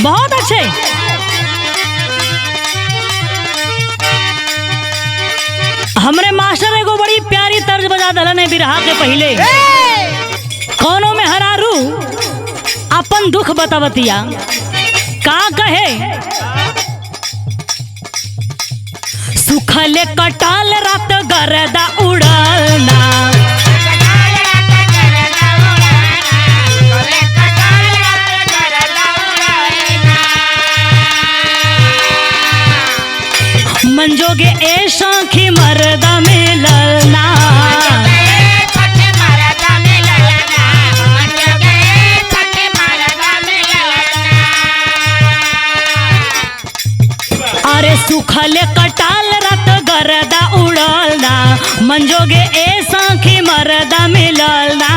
बहुत अच्छे। हमरे मास्टर एगो बड़ी प्यारी तर्ज बजा दलन है बिरहा के पहले। कौनो में हरारू अपन दुख बतावतिया का कहे, सुखले कटाल रात गरदा उड़ालना, मंजोगे ए शौखी मरदा मिलना, अरे सुखले कटाल रत गरदा उड़लना, मंजोगे ए शौखी मरदा मिलना,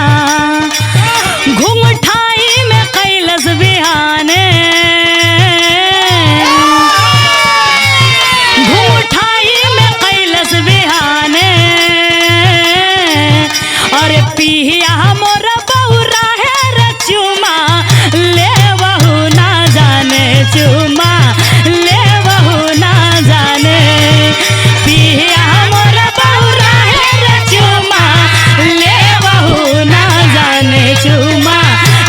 घुंघटाई में कैलस बिहाने, पिया मोर बहुरा है रचुमा ले बहू ना जाने, चुमा ले बहू ना जाने, पिया मोर बहुरा है रचुमा ले बहू ना जाने, चुमा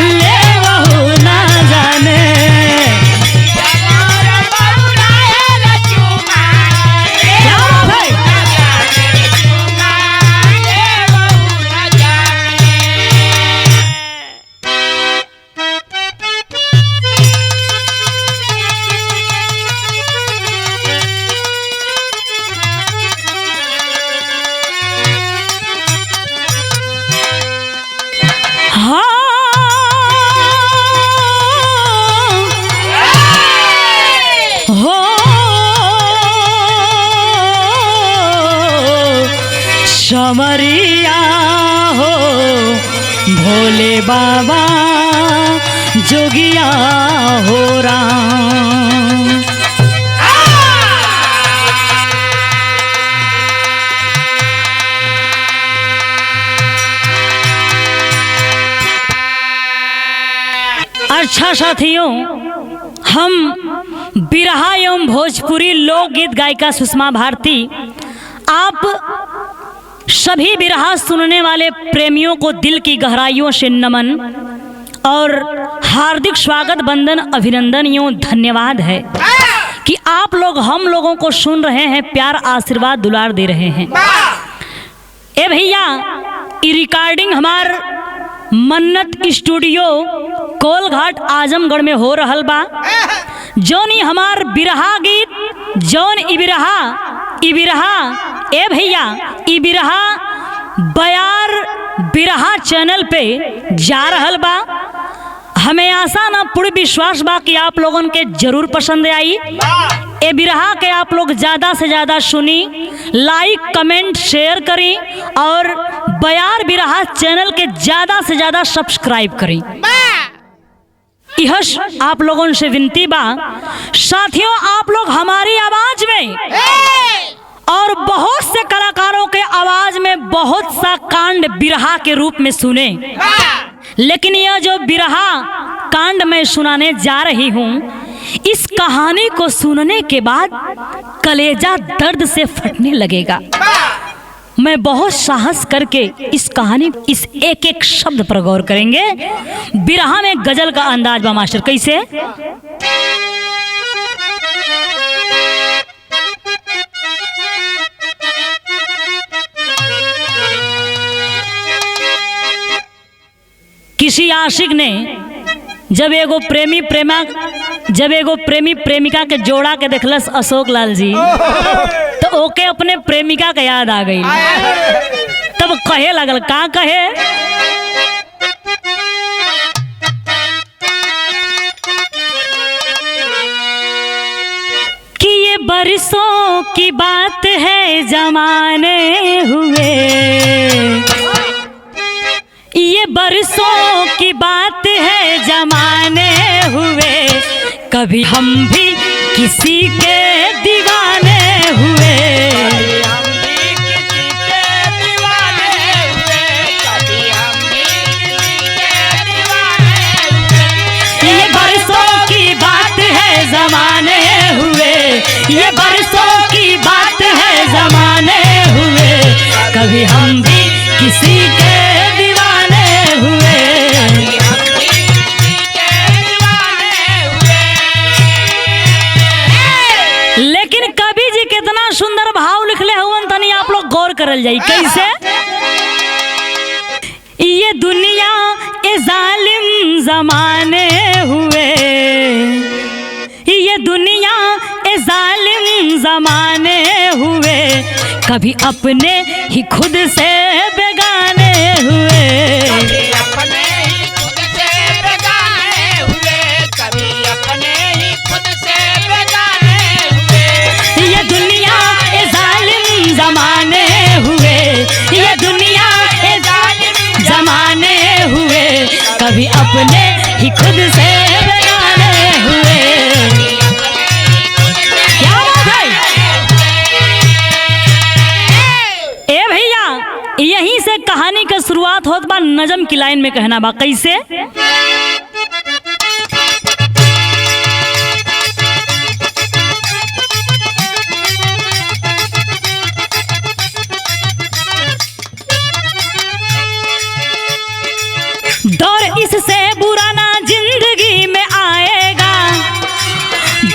ले बहू ना जाने। समरिया हो भोले बाबा जोगिया हो राम, अच्छा साथियों, हम बिरहा एवं भोजपुरी लोकगीत गायिका सुषमा भारती आप सभी बिरहा सुनने वाले प्रेमियों को दिल की गहराइयों से नमन और हार्दिक स्वागत, वंदन, अभिनंदन एवं धन्यवाद है कि आप लोग हम लोगों को सुन रहे हैं, प्यार, आशीर्वाद, दुलार दे रहे हैं। ए भैया, ये रिकॉर्डिंग हमार मन्नत स्टूडियो कोलघाट आजमगढ़ में हो रहल बा। जौन ही हमार बिरहा गीत, जौन ई बिरहा ए भैया, ई बिरहा बयार बिरहा चैनल पे जा रहल बा। हमें आशा ना पूर्ण विश्वास बा कि आप लोगों के जरूर पसंद आई। ए बिरहा के आप लोग ज़्यादा से ज़्यादा सुनी, लाइक, कमेंट, शेयर करी और बयार बिरहा चैनल के ज़्यादा से ज़्यादा सब्सक्राइब करी। यह आप लोगों से विनती बा। साथियों, आप लोग हमारी आवाज में और बहुत से कलाकारों के आवाज में बहुत सा कांड बिरहा के रूप में सुने, लेकिन यह जो बिरहा कांड मैं सुनाने जा रही हूँ, इस कहानी को सुनने के बाद कलेजा दर्द से फटने लगेगा। मैं बहुत साहस करके इस कहानी, इस एक एक शब्द पर गौर करेंगे। बिरहा में गजल का अंदाज बा मास्टर, कैसे? किसी आशिक ने जब एगो प्रेमी प्रेमिका के जोड़ा के देखलस अशोक लाल जी, तो ओके अपने प्रेमिका के याद आ गई। तब कहे लगल, का कहे? कि ये बरसों की बात है जमाने हुए, ये बरसों की बात है जमाने हुए, कभी हम भी किसी के दीवाने हुए। ये बरसों की बात कभी हम भी किसी के दीवाने हुए। लेकिन कवि जी कितना सुंदर भाव लिखले हुवन तनी आप लोग गौर करल जाई। कैसे? ये दुनिया ए जालिम जमाने हुए, ये दुनिया ए जालिम जमाने हुए, कभी अपने ही खुद से बेगाने हुए। कभी अपने ही खुद से बेगाने हुए, कभी अपने ही खुद से बेगाने हुए। ये दुनिया ए जालिम जमाने हुए, ये दुनिया ए जालिम जमाने हुए, कभी अपने ही खुद से बेगाने हुए। क्या बात है? ए भैया, यहीं से कहानी का शुरुआत होत बा। नजम की लाइन में कहना बा कैसे? दौर इससे बुरा ना जिंदगी में आएगा,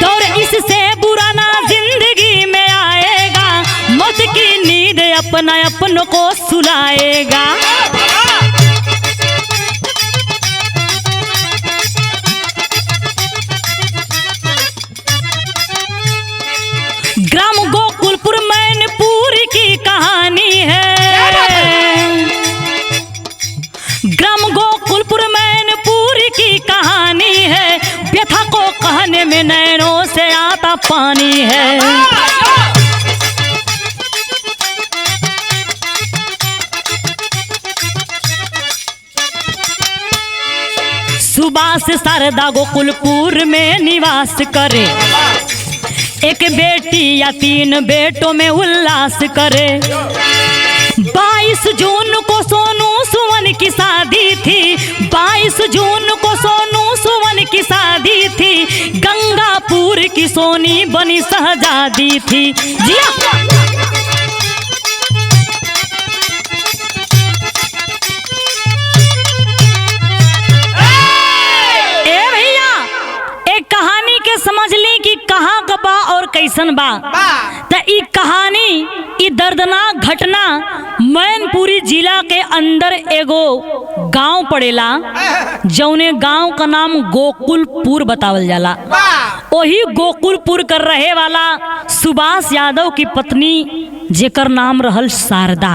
दौर इससे बुरा ना जिंदगी में आएगा, मौत की नींद अपना अपनों को सुलाएगा। ग्राम गोकुलपुर मैनपुर की कहानी है, ग्राम गोकुलपुर मैनपुर की कहानी है, व्यथा को कहने में नैनों से आता पानी है। सुभाष शारदा गोकुलपुर में निवास करे, एक बेटी या 3 बेटों में उल्लास करे। 22 जून को सोनू सुमन की शादी थी, 22 जून को सोनू सुमन की शादी थी, गंगापुर की सोनी बनी शहजादी थी। जिया कहानी के समझ ली कि कहाँ का बा और कैसन बा। त ई कहानी, ई दर्दनाक घटना मैनपुरी जिला के अंदर एगो गांव पड़ेला, जौने गांव का नाम गोकुलपुर बतावल जाला। वही गोकुलपुर कर रहे वाला सुभाष यादव की पत्नी, जेकर नाम रहल शारदा,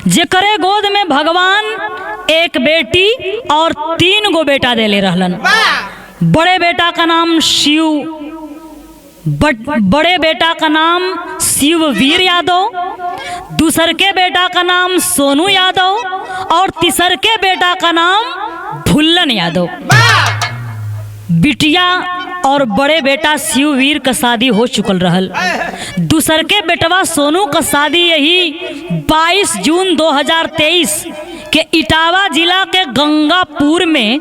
जेकरे गोद में भगवान एक बेटी और 3 गो बेटा देले रहलन। बड़े बेटा का नाम बड़े बेटा का नाम शिववीर यादव, दूसर के बेटा का नाम सोनू यादव और तीसर के बेटा का नाम भुल्लन यादव। बिटिया और बड़े बेटा शिववीर का शादी हो चुकल रहल। दूसर के बेटवा सोनू का शादी यही 22 जून 2023 के इटावा जिला के गंगापुर में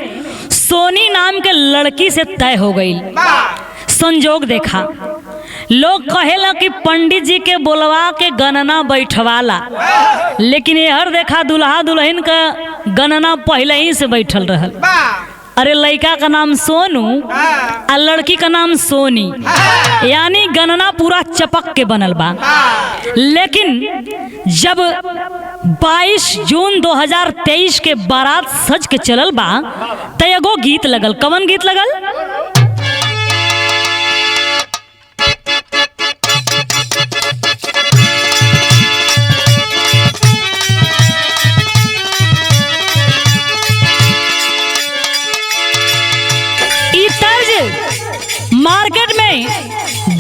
सोनी नाम के लड़की से तय हो गई। संजोग देखा, लोग कहेला कि पंडित जी के बोलवा के गणना बैठवाला, लेकिन यहर देखा दुल्हा दुल्हन का गणना पहले ही से बैठल रहल। अरे लड़का का नाम सोनू और लड़की का नाम सोनी, यानी गणना पूरा चपक के बनल बा। लेकिन जब 22 जून 2023 के बारात सज के चलल बा, त एगो गीत लगल। कवन गीत लगल? ई तर्ज मार्केट में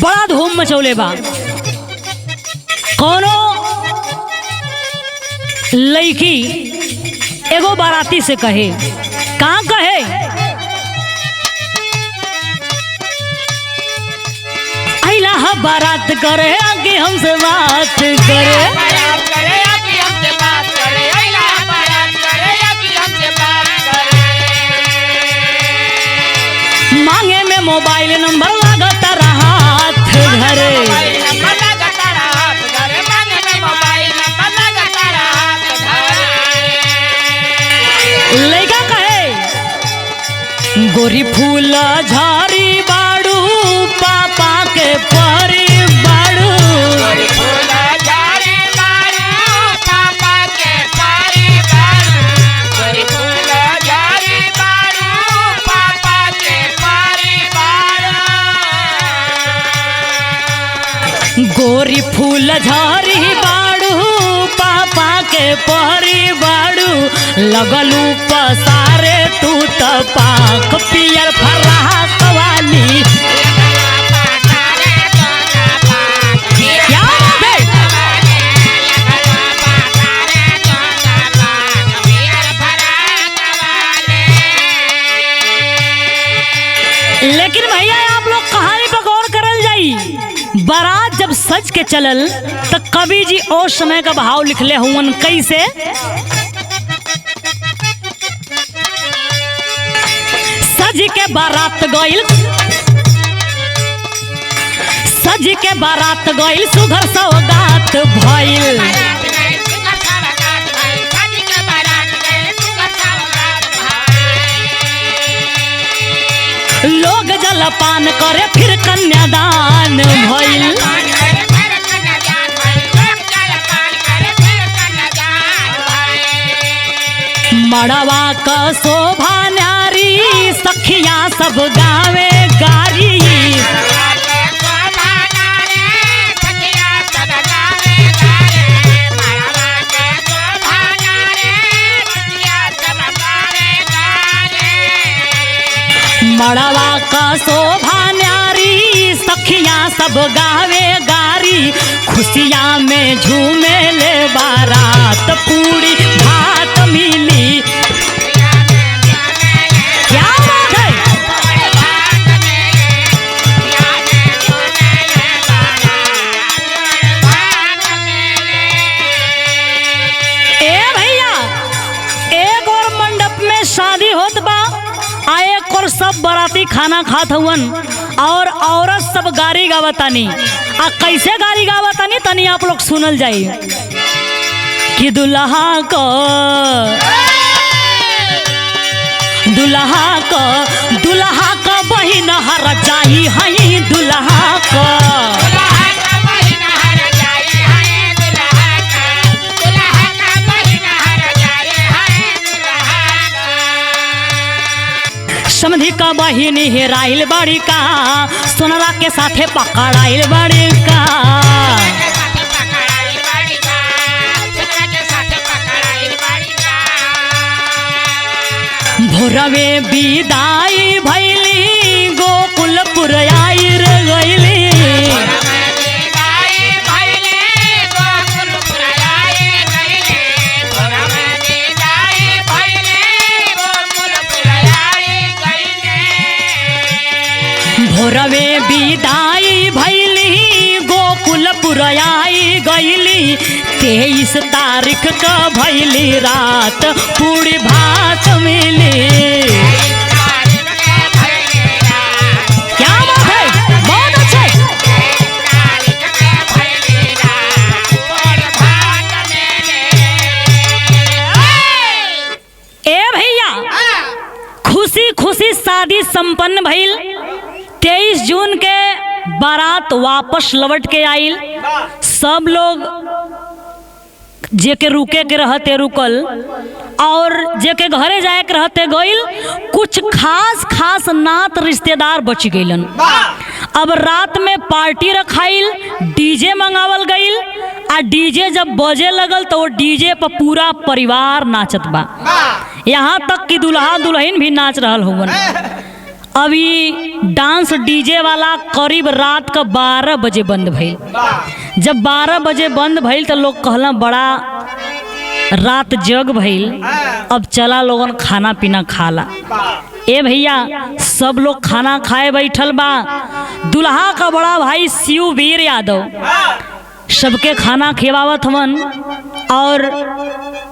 बड़ा धूम मचौले बा। कोनो लड़की एगो बाराती से कहे, कहाँ कहे? अइला हा बारात करे आगे हमसे बात करे, मांगे में मोबाइल नंबर लागता रहा हाथ घरे, गोरी फूल झारी बाड़ू पापा के परी बाड़ू गोरी फूल झाड़ी बारू पापा के पारी बारू गोरी फूल झाड़ी बारू पापा के पारी बारू गोरी फूल झारी बाड़ू पापा के परी बाड़ू लगलू पसारे तू त पाख पियर फराक वाली क्या बात है? लेकिन भैया आप लोग कहानी पर गौर करल जाई। बारात जब सज के चलल त कवि जी ओ समय का भाव लिखले हुवन कैसे? सज के बारात गइल सुघर सौगात भइल लोग जलपान करे फिर कन्यादान भइल मड़वा का शोभा न्यारी सखिया सब गावे गारी मड़वा का शोभा न्यारी सखिया सब गावे गारी खुशियाँ में झूमे ले बारात पूरी भात मिली क्या बात है? ए भैया एक और मंडप में शादी होत बा आ एक और सब बाराती खाना खात हुवन और औरत सब गारी गावतानी आ कैसे गारी गावतानी तनी आप लोग सुनल जाई कि दुल्हा का बहिन हर जाई हई दुल्हा का समधी का बहिन हेराइल बड़ी का सोनरा के साथे पकड़ाइल बड़ी का भोरवे विदाई भैली गोकुलपुर आइर गइली भोरवे विदाई भैली गोकुलपुर आई गइली 23 तारीख का भैली रात पूरी भात मिली क्या बात है? बहुत अच्छे। ए भैया खुशी खुशी शादी संपन्न भइल 23 जून के बारात वापस लौट के आइल सब लोग जेके रुके के रहते रुकल और जेके घरे जाए के रहते गइल कुछ खास नात रिश्तेदार बच गइलन। अब रात में पार्टी रखाइल डीजे मंगावल गइल आ डीजे जब बजे लगल तो वो डीजे पर पूरा परिवार नाचत बा यहाँ तक कि दुल्हा दुल्हन भी नाच रहल हुवन। अभी डांस डीजे वाला करीब रात का 12 बजे बंद भइल। जब 12 बजे बंद भइल तो लोग कहला बड़ा रात जग भइल अब चला लोगन खाना पीना खाला। ए भैया सब लोग खाना खाए बैठल बा। दुल्हा का बड़ा भाई शिववीर यादव सबके खाना खिलावत हवन और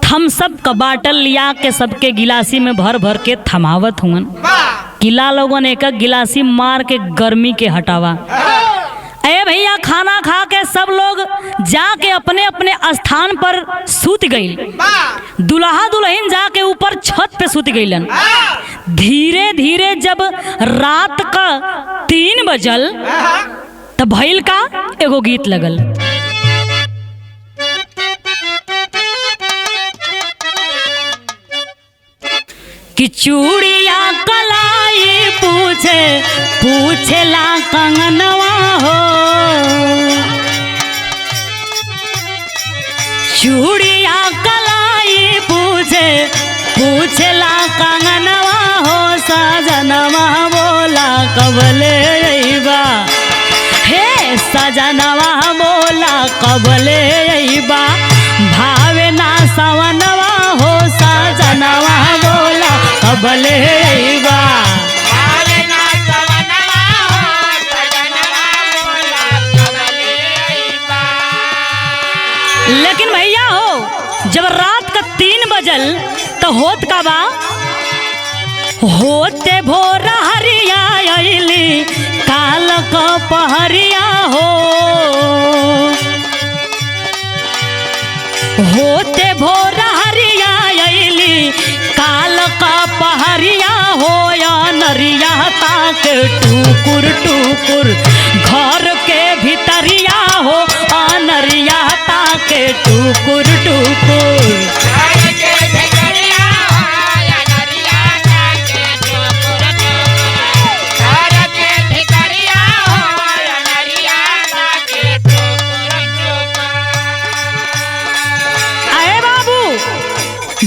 थम्सअप का बाटल लिया के सबके गिलासी में भर भर के थमावत हुवन। किला लोगन एक गिलासी मार के गर्मी के हटावा। ए भैया खाना खा के सब लोग जाके अपने अपने स्थान पर सूत गइल। दुल्हा दुल्हन जाके ऊपर छत पे सूत गइलन। धीरे धीरे जब रात का 3 बजल तब भइल का एगो गीत लगल। कि चूड़िया कलाई पूछेला कंगनवा हो, चूड़िया कलाई पूछेला कंगनवा हो, सजनवा बोला कबले अइबा, हे सजनवा बोला कबले अइबा, भावे ना सवनवा हो, सजनवा बोला कबले अइबा। लेकिन भैया हो जब रात का 3 बजल तो होत का बा, होते भोर हरिया अइली काल का पहरिया हो, होते भोर हरिया अइली काल का पहरिया हो, या नरिया ताक टुकुर टुकुर घर के भीतरिया हो, नरिया ताक टुकुर टुकुर।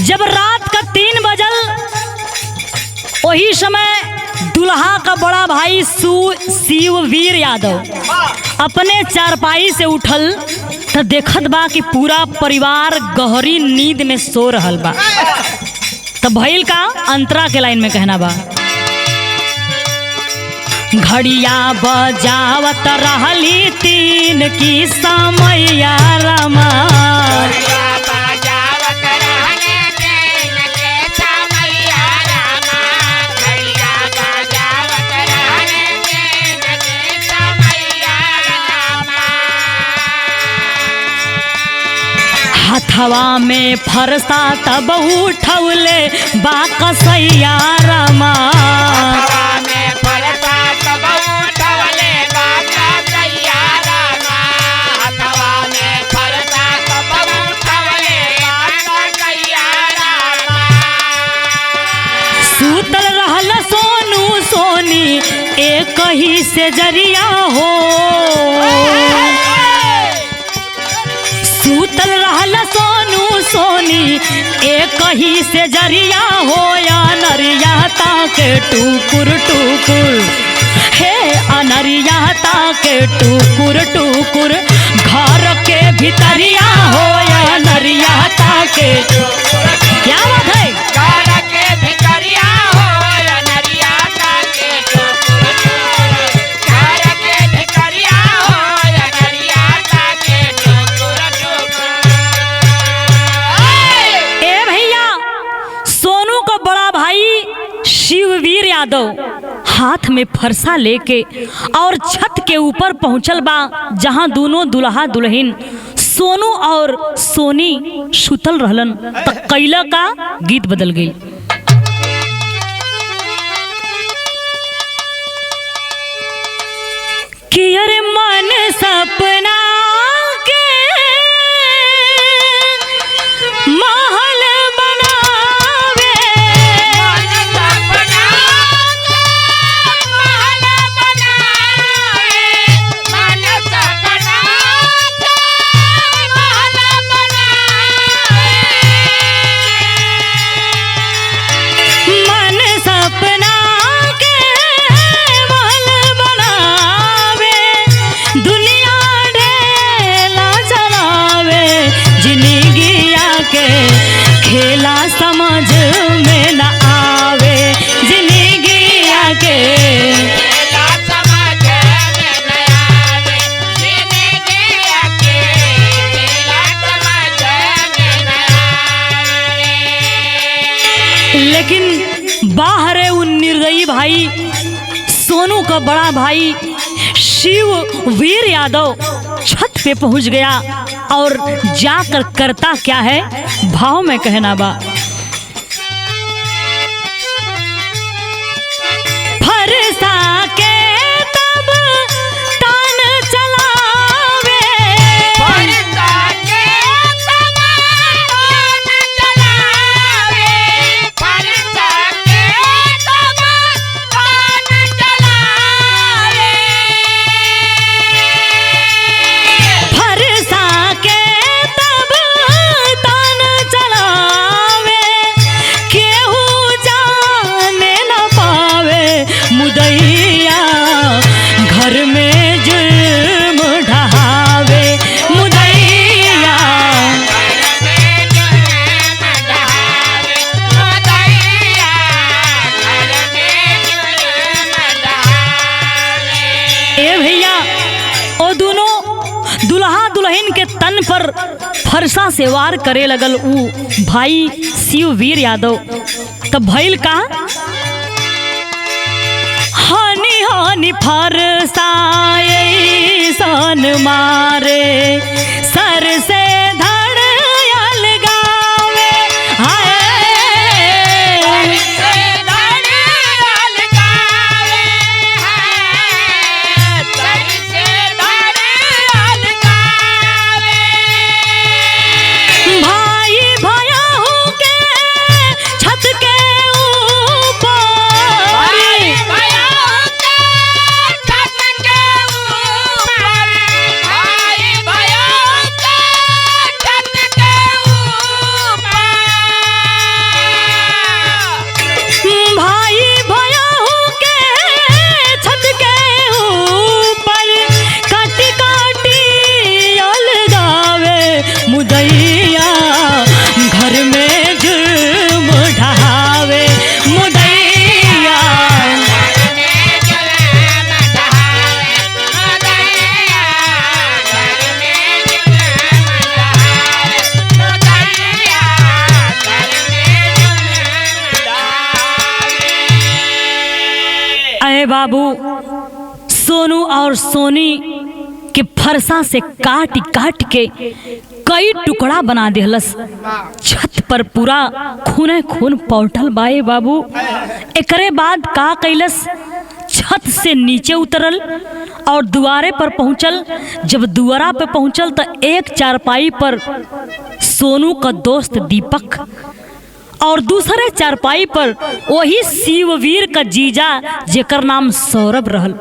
जब रात का 3 बजल वही समय दुल्हा का बड़ा भाई शिववीर यादव अपने चारपाई से उठल तो देखत बा कि पूरा परिवार गहरी नींद में सो रहल बा। तो भइल का अंतरा के लाइन में कहना बा, घड़िया बजावत रहली 3 की समैया रमा, हथवा में फरसा तब उठौले बाकसैया रमा, सूतल रहल सोनू सोनी एक ही से जरिया हो, सूतल रहल सोनू सोनी एक ही से जरिया हो, या नरिया ताक टुकुर टुकुर, हे अनरिया ताक टुकुर टुकुर घर के भीतरिया हो, या नरिया ताक। क्या बात है? शिववीर यादव हाथ में फरसा लेके और छत के ऊपर पहुंचल बा, जहां दोनों दुल्हा दुल्हन सोनू और सोनी सुतल रहलन। त कैला का गीत बदल गई। कि अरे मन सपना के महल खेला समझ में न आवे, जिंदगी आके खेला समझ में न आवे, जिंदगी आके खेला समझ में न आवे। लेकिन बाहर है उन निर्दयी भाई सोनू का बड़ा भाई शिववीर यादव छत पे पहुंच गया और जाकर करता क्या है, भाव में कहना बा, फरसा से वार करे लगल ऊ भाई शिववीर यादव। तब भइल का, हानि हानि फरसा ऐसन मारे, सर से धड़ अलगावे, हाय बाबू सोनू और सोनी के फरसा से काट काट के कई टुकड़ा बना देहलस। छत पर पूरा खूने खून पौटल बाए बाबू। एकरे बाद का कैलस, छत से नीचे उतरल और दुआरे पर पहुंचल। जब दुआरा पे पहुंचल तो एक चारपाई पर सोनू का दोस्त दीपक और दूसरे चारपाई पर वही शिववीर का जीजा जेकर नाम सौरभ रहल,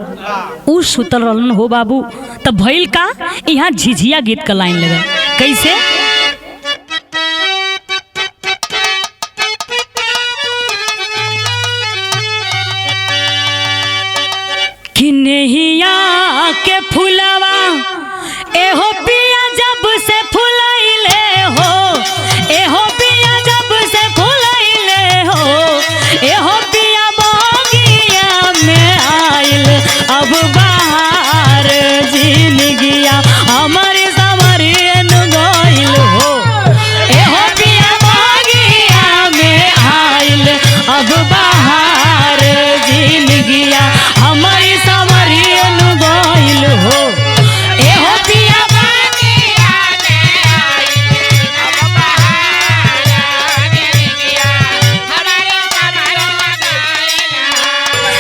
उ सुतल रहलन हो बाबू। तब भइल का, यहाँ झिझिया गीत का लाइन लगे कैसे, कि नैया के फुलवा एहो पिया जब से फुलैले हो, एहो पिया जब से फुलैले हो, एहो पिया बगिया में आइल अब बाहर जिंदगिया हमारे समरियन गइल हो, एहो पिया बगिया में आइल अब बाहर जिंदगिया हमारी समरियन गइल हो, एहो पिया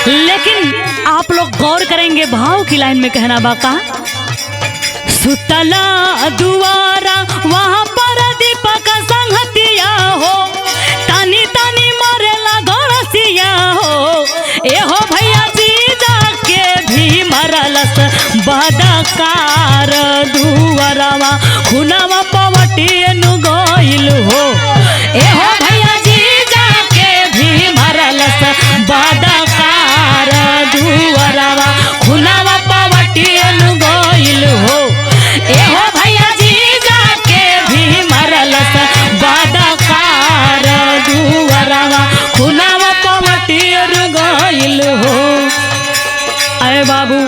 लेकिन आप लोग गौर करेंगे भाव की लाइन में कहना बाका, सुतला दुआरा वहां पर दीपक संगतिया हो, तानी तानी मरेला गड़सिया हो, एहो भैया जीजा के भी मरलस बदकार दुआरवा खुनावा पवटियन गइल हो, एहो भैया जीजा के भी मरलस बदकार दुआरवा खुनावा पवटियन गइल हो, एहो भैया जीजा के भी मरलस बदकार दुआरवा खुनावा पवटियन गइल हो। अरे बाबू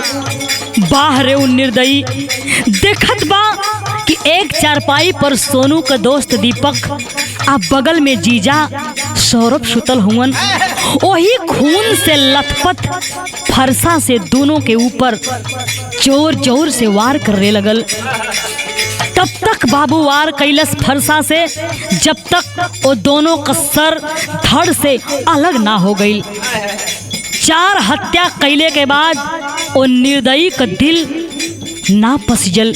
बाहर उ निर्दयी देखत बा कि एक चारपाई पर सोनू का दोस्त दीपक आ बगल में जीजा सौरभ सुतल हुवन। वही खून से लथपथ फरसा से दोनों के ऊपर जोर जोर से वार करने लगल। तब तक बाबू वार कैलस फरसा से जब तक वो दोनों का सर धड़ से अलग ना हो गई। 4 हत्या कैले के बाद वो निर्दयी का दिल ना पसिजल,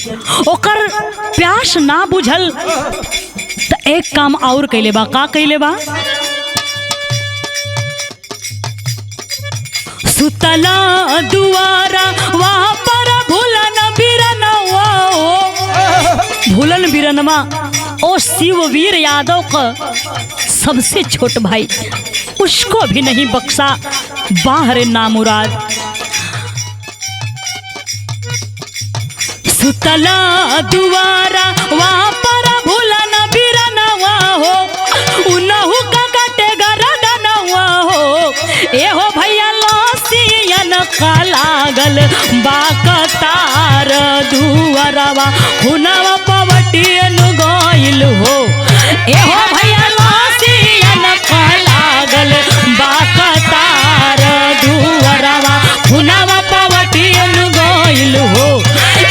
ओकर प्यास ना बुझल। तो एक काम और कैले बा, का कैले बा, सुतला दुआरा वहां पर भूलन बिरनवा हो, भूलन बिरनवा ओ शिववीर यादव का सबसे छोट भाई, उसको भी नहीं बख्शा बाहर नामुराद। सुतला दुआरा वहां पर भूलन बिरनवा हो, उनहु का कटे गरदनवा हो, एहो भैया लसियन का लागल बाकतार दुआरवा खुनावा पवटियन गइल गइल हो। एहो भैया लासियन का लागल बा कतार दुवरवा हुनवा पवटियन गइल हो।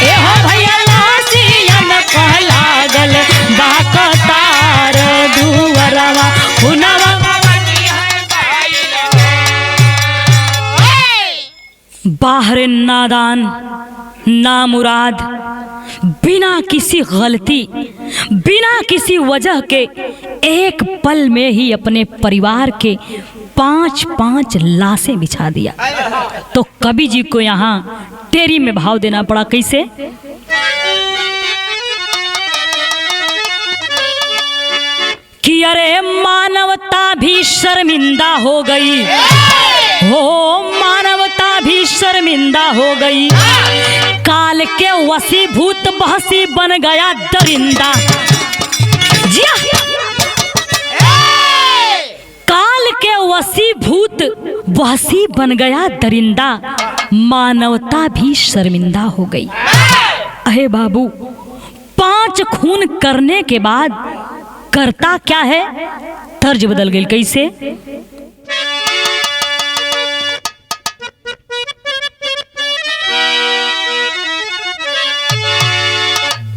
एहो भैया लासियन का लागल बा कतार दुवरवा हुनवा बाहर नादान नामुराद बिना किसी गलती बिना किसी वजह के एक पल में ही अपने परिवार के 5-5 लाशें बिछा दिया। तो कवि जी को यहाँ तेरी में भाव देना पड़ा। कैसे? कि अरे मानवता भी शर्मिंदा हो गई हो, मानवता भी शर्मिंदा हो गई, काल के वसीभूत बहसी बन गया दरिंदा। जी काल के वसीभूत बहसी बन गया दरिंदा, मानवता भी शर्मिंदा हो गई। अहे बाबू, 5 खून करने के बाद करता क्या है? तर्ज बदल गई। कैसे?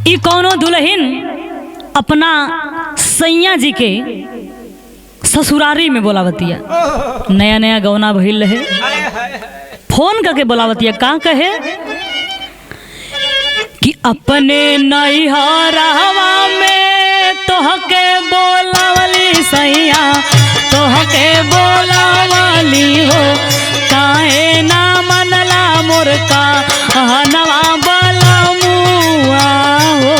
ई कौनो दुल्हन अपना सैया जी के ससुरारी में बोलावतिया, नया नया गौना भइल रहे, फोन करके बोलावतिया। का कहे कि अपने नैहरवा में तोहके बोलावली सैया, तोहके बोलावली हो, काहे ना मनला मोर का हनवा बलमुआ हो।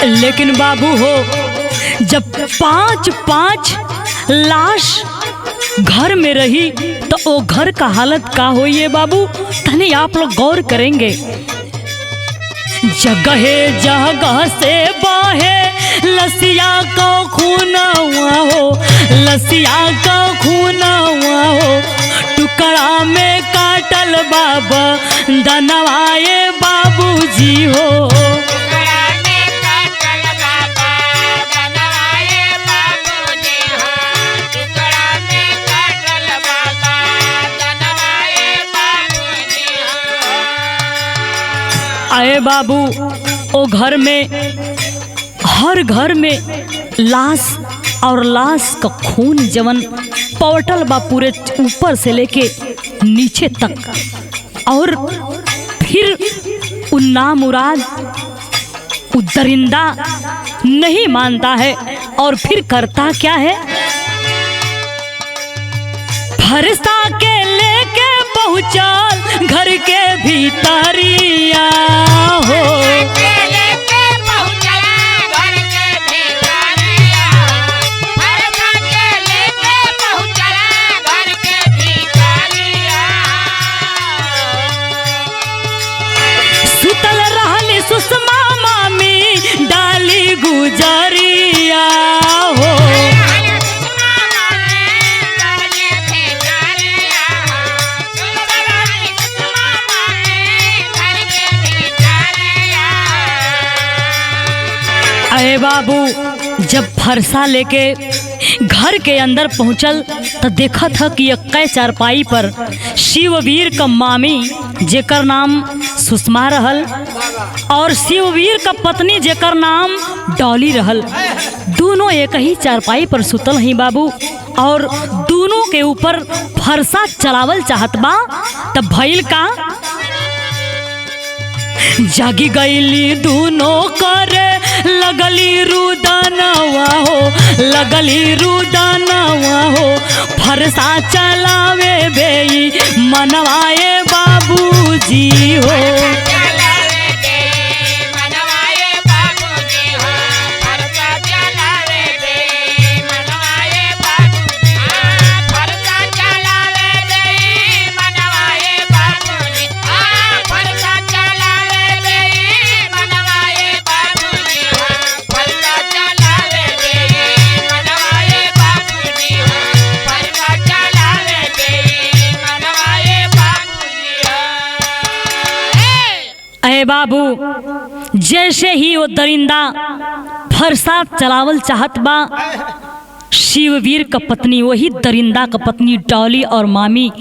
लेकिन बाबू हो, जब 5-5 लाश घर में रही तो वो घर का हालत का हो ये बाबू, तने आप लोग गौर करेंगे। जगह जगह से बहे लसिया का खून हुआ हो, लसिया का खून हुआ हो, टुकड़ा में काटल बाबा दनवाए बाबूजी हो। आए बाबू, ओ घर में, हर घर में लाश और लाश का खून जवन पवटल बा पूरे ऊपर से लेके नीचे तक। और फिर उन नामुराद दरिंदा नहीं मानता है और फिर करता क्या है? फरिश्ता के लेके पहुंचल घर के भीतरिया हो। सुतल रहली सुषमा मामी डाली गुजरिया हो। अरे बाबू, जब फरसा लेके घर के अंदर पहुंचल तो देखा था कि एक चारपाई पर शिववीर का मामी जेकर नाम सुषमा रहल और शिववीर का पत्नी जेकर नाम डॉली रहल, दोनों एक ही चारपाई पर सुतल ही बाबू। और दोनों के ऊपर फरसा चलावल चाहत बा, तब भइल का? जागी गईली दोनों करे लगली रुदनवा हो, लगली रुदनवा हो, फरसा चलावे बेई मनवाए बाबूजी हो। अरे बाबू, जैसे ही वो दरिंदा फरसा चलावल चाहत बा, शिववीर का पत्नी, वही दरिंदा का पत्नी डॉली और मामी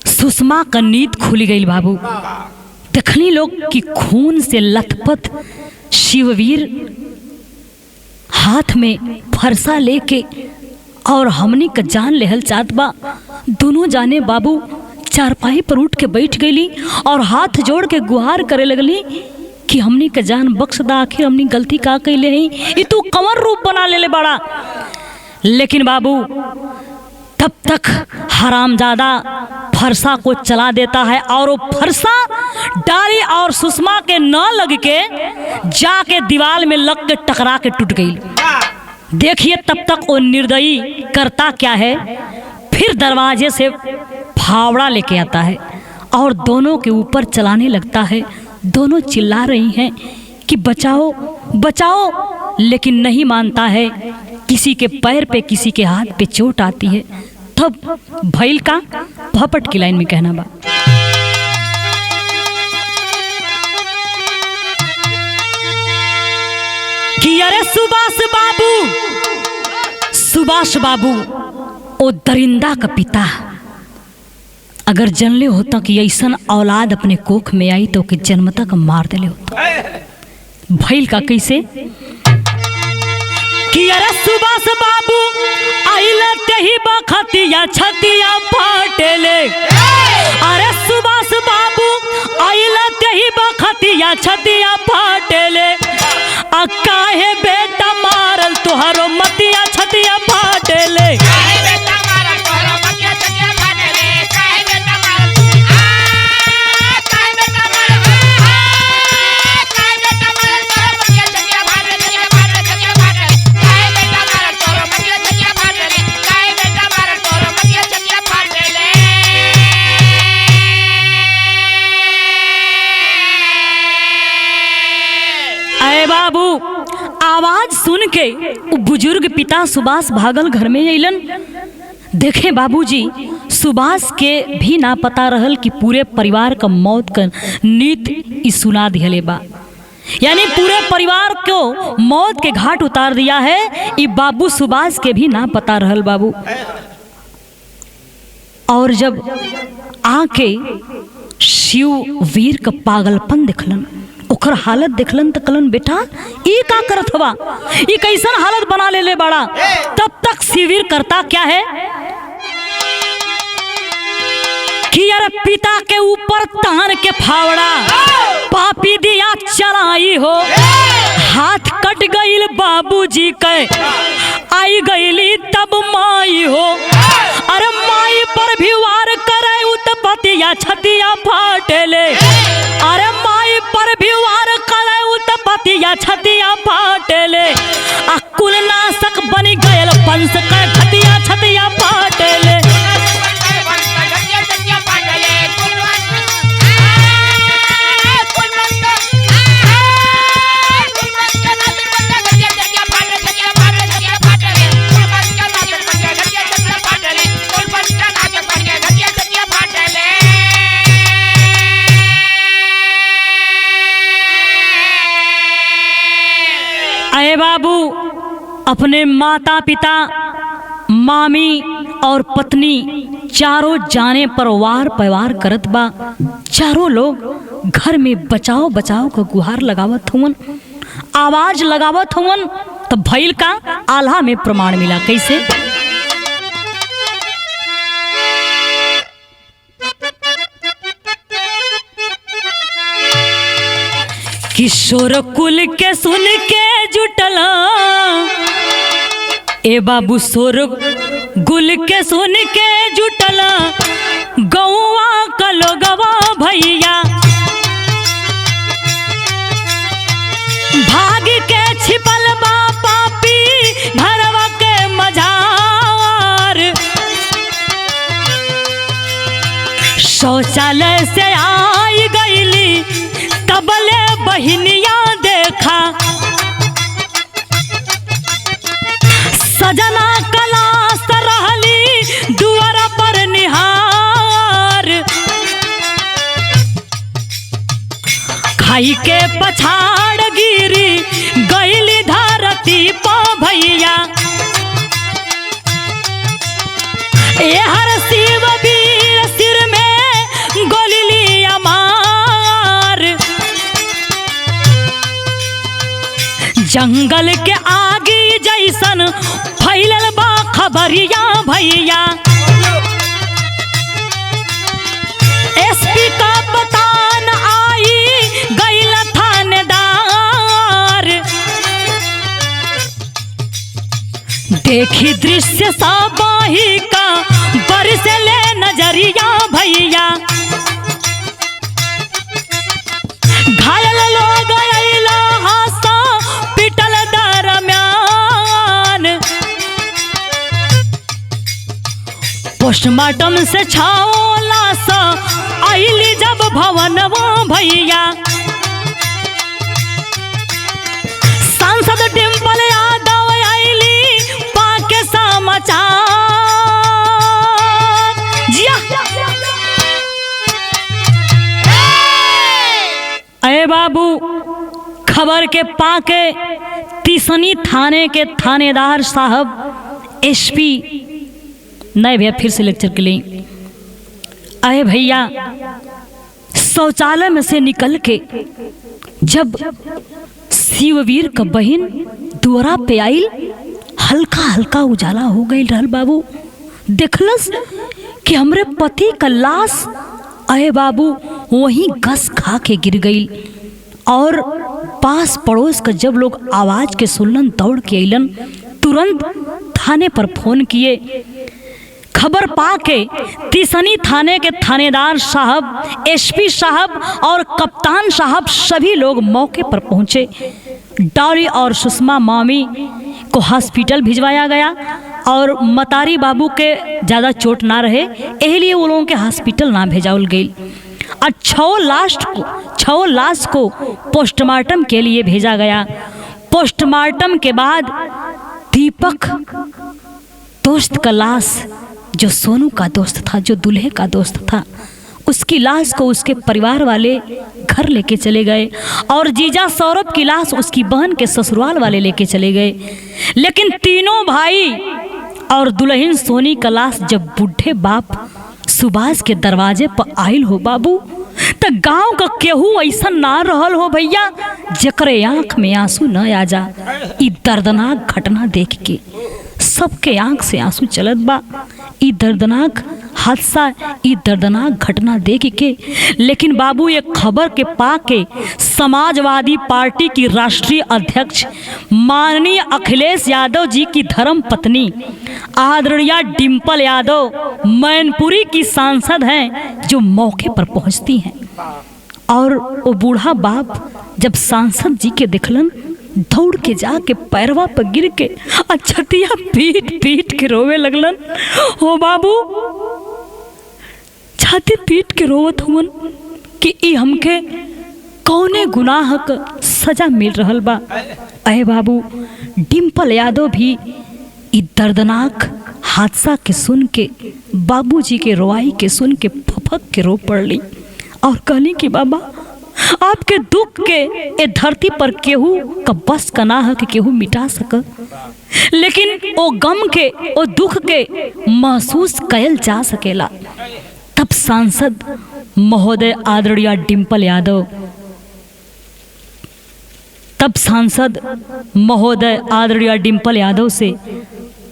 सुषमा का नींद खुल गई बाबू। देखनी लोग कि खून से लथपथ शिववीर हाथ में फरसा लेके और हमनी का जान लेहल चाहत बा। दोनों जाने बाबू चारपाई पर उठ के बैठ गईली और हाथ जोड़ के गुहार करे लगली कि हमनी का जान बख्श दा, आखिर हमनी गलती का कैले हैं, ये तू कंवर रूप बना ले बड़ा। लेकिन बाबू तब तक हरामजादा फरसा को चला देता है और वो फरसा डाली और सुषमा के न लग के जाके दीवार में लग के टकरा के टूट गई। देखिए तब तक वो निर्दयी करता क्या है, फिर दरवाजे से फावड़ा लेके आता है और दोनों के ऊपर चलाने लगता है। दोनों चिल्ला रही हैं कि बचाओ बचाओ, लेकिन नहीं मानता है। किसी के पैर पे किसी के हाथ पे चोट आती है। तब भैल का भपट की लाइन में कहना बा, कि अरे सुभाष बाबू ओ दरिंदा का पिता अगर जनले होता कि ऐसन औलाद अपने कोख में आई तो जन्मता का मार देले होता। भैल का कैसे कि अरे सुभाष बाबू आइला तेही बखतिया छतिया फाटेले। अरे सुभाष बाबू आइला तेही बखतिया छतिया फाटेले। आ काहे बेटा मारल तुहरो मतिया छतिया फाटेले। बाबू आवाज सुन के बुजुर्ग पिता सुभाष भागल घर में अलन। देखे बाबूजी, सुभाष के भी ना पता रहल कि पूरे परिवार का मौत का नीत सुना दिहले बा, यानी पूरे परिवार को मौत के घाट उतार दिया है। ये बाबू सुभाष के भी ना पता रहल बाबू। और जब आके शिववीर का पागलपन देखलन, ओकर हालत देखलन तो कलन बेटा ये का करत हवा, ये कैसन हालत बना ले बड़ा। तब तक शिववीर करता क्या है कि यार पिता के ऊपर तान के फावड़ा पापी दिया चलाई हो। हाथ कट गईल बाबूजी के आई गईली तब माई हो। अरे माई पर भी वार करे उत्पतिया छतिया फाटेले। अरे माई पर भी वार करे उत्पतिया छतिया फाटेले। आ कुलनाशक बनी गयल पंस के घटिया छतिया फाटेले। अरे बाबू, अपने माता पिता, मामी और पत्नी चारों जाने पर वार पैवार करत बा। चारों लोग घर में बचाओ बचाओ का गुहार लगावत हुवन, आवाज लगावत हुवन। तो भैल का आल्हा में प्रमाण मिला। कैसे किशोर कुल के सुन के जुटला। ए बाबू शोर गुल के सुन के जुटला गौवा का लोगवा भैया। भाग के छिपल बा पापी घरवा के मझार। शौचालय से आई गईली तबले बहिनिया देखा। सजना कलास रहली दुआर पर निहार। खाई के पछाड़ गिरी गईली धरती पा भैया। ए हर शिव वीर सिर में गोली मार, जंगल के आगी जैसन फैलल बा खबरिया भैया। एसपी का पता न आई गईल थानेदार, देखी दृश्य साबाही का बरसले नजरिया भैया। घायल लोग अइला हासा पिटल दरम्यान, पोस्टमार्टम से छाओला सा आइली जब भवनवा भैया। सांसद डिम्पल यादव आइली पाके समाचार, जिया अरे बाबू खबर के पाके तीसनी थाने के थानेदार साहब एसपी नए भैया फिर से लेक्चर के लिए आए भैया। शौचालय में से निकल के जब शिववीर का बहन द्वारा पे आइल, हल्का हल्का उजाला हो गई रहल बाबू। देखलस कि हमरे पति का लाश अरे बाबू वहीं गस खा के गिर गई। और पास पड़ोस का जब लोग आवाज के सुनलन दौड़ के अइलन, तुरंत थाने पर फोन किए। खबर पाके तीसनी थाने के थानेदार साहब, एसपी साहब और कप्तान साहब सभी लोग मौके पर पहुंचे। डॉली और सुषमा मामी को हॉस्पिटल भिजवाया गया और मतारी बाबू के ज़्यादा चोट ना रहे, यही लिए वो लोगों के हॉस्पिटल ना भेजाउल गई। और 6 लाश को पोस्टमार्टम के लिए भेजा गया। पोस्टमार्टम के बाद दीपक दोस्त का लाश, जो सोनू का दोस्त था, जो दूल्हे का दोस्त था, उसकी लाश को उसके परिवार वाले घर लेके चले गए और जीजा सौरभ की लाश उसकी बहन के ससुराल वाले लेके चले गए। लेकिन तीनों भाई और दुल्हन सोनी का लाश जब बूढ़े बाप सुभाष के दरवाजे पर आयल हो बाबू, तो गांव का केहू ऐसा ना रहल हो भैया जकरे आंख में आंसू न आ जा। ई दर्दनाक घटना देख के सबके आंख से आंसू चलत बा। ई दर्दनाक हादसा, ई दर्दनाक घटना देख के लेकिन बाबू ये खबर के पाके समाजवादी पार्टी की राष्ट्रीय अध्यक्ष माननीय अखिलेश यादव जी की धर्म पत्नी आदरणीय डिम्पल यादव मैनपुरी की सांसद हैं, जो मौके पर पहुंचती हैं। और वो बूढ़ा बाप जब सांसद जी के देखलन, दौड़ के जाके पैरवा पर गिर के छतिया पीट पीट के रोवे लगलन। हो बाबू छाती पीट के रोवत हुवन कि ई हमके कौने गुनाह का सजा मिल रहल बा। अरे बाबू डिम्पल यादव भी ई दर्दनाक हादसा के सुन के, बाबूजी के रोवाई के सुन के फफक के रो पड़ली और कहली कि बाबा आपके दुख के ए धरती पर केहू का बस का ना है कि केहू मिटा सक, लेकिन ओ गम के ओ दुख के महसूस कयल जा सकेला। तब सांसद महोदय आदरणीय डिम्पल यादव, तब सांसद महोदय आदरणीय डिम्पल यादव से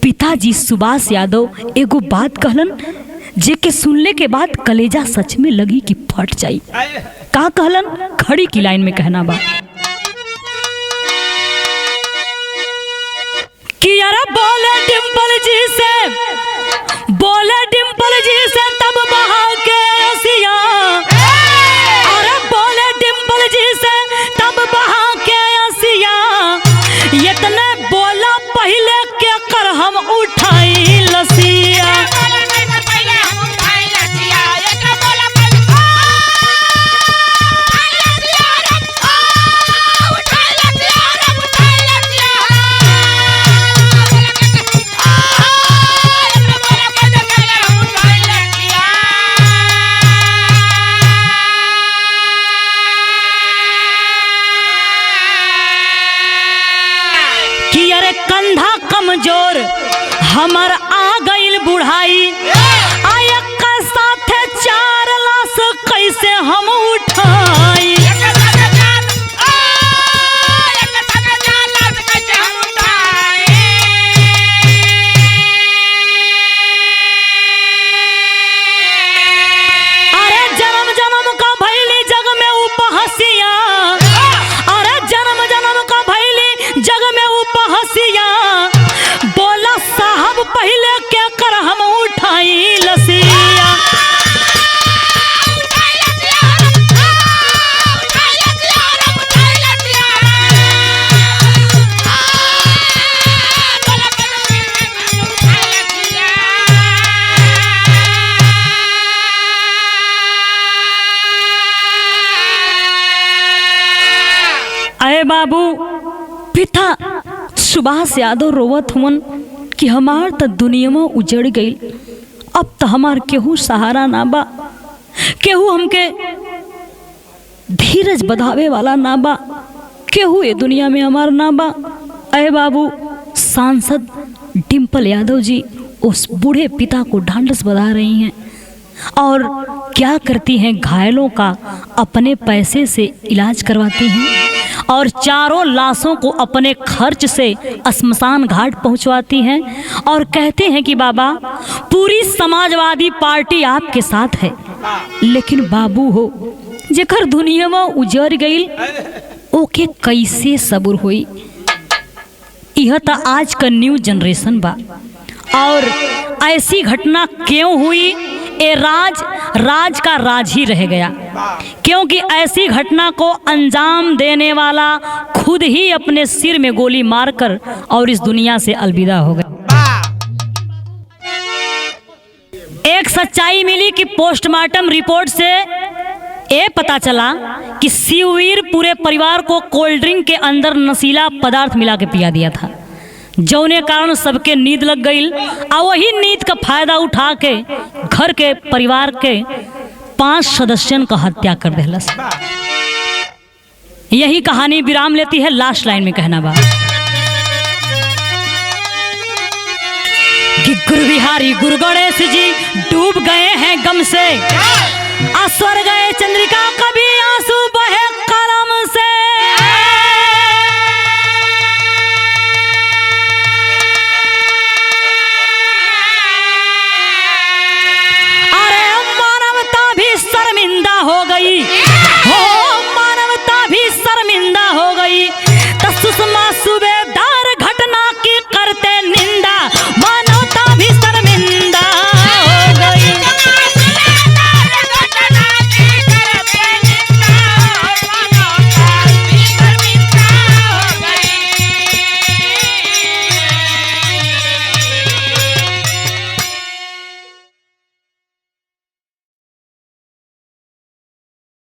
पिताजी सुभाष यादव एगो बात कहलन, जेके सुनने के बाद कलेजा सच में लगी कि फट जाई। का कहलन, खड़ी की लाइन में कहना बा कि यारा बोले डिम्पल जी से, बोले डिम्पल जी से तब बहा के रसिया, अरे बोले डिम्पल जी से तब बहा के रसिया, इतने बोला पहले के कर हम उठाई लसिया। हमर आ गईल बुढ़ाई, आया का साथे 4 लाश कैसे हम उठाई। अरे जन्म जन्म का भैली जग में उपहसिया, अरे जन्म जन्म का भैली जग में उपहसिया, बोला साहब पहले क्या कर हम उठाई लसिया। अरे बाबू, पिता सुभाष यादव रोवत हुवन कि हमार त दुनिया में उजड़ गई, अब तो हमार केहू सहारा ना बा, केहू हमके धीरज बधावे वाला ना बा, केहू ये दुनिया में हमार ना बा। अरे बाबू, सांसद डिम्पल यादव जी उस बूढ़े पिता को ढांढस बधा रही हैं और क्या करती हैं, घायलों का अपने पैसे से इलाज करवाती हैं और 4 लाशों को अपने खर्च से श्मशान घाट पहुंचवाती हैं और कहते हैं कि बाबा पूरी समाजवादी पार्टी आपके साथ है, लेकिन बाबू हो जेकर दुनिया में उजड़ गई ओके कैसे सब्र होई। यह तो आज का न्यू जनरेशन बा और ऐसी घटना क्यों हुई, ये राज का राज ही रह गया, क्योंकि ऐसी घटना को अंजाम देने वाला खुद ही अपने सिर में गोली मारकर और इस दुनिया से अलविदा हो गया। एक सच्चाई मिली कि पोस्टमार्टम रिपोर्ट से ये पता चला कि शिववीर पूरे परिवार को कोल्ड ड्रिंक के अंदर नशीला पदार्थ मिला के पिया दिया था, जौने कारण सबके नींद लग गई और वही नींद का फायदा उठा के घर के परिवार के 5 सदस्यों का हत्या कर दिलस। यही कहानी विराम लेती है लास्ट लाइन में कहना बा कि गुरु बिहारी गुरु गणेश जी डूब गए हैं गम से, स्वर्ग गए चंद्रिका कभी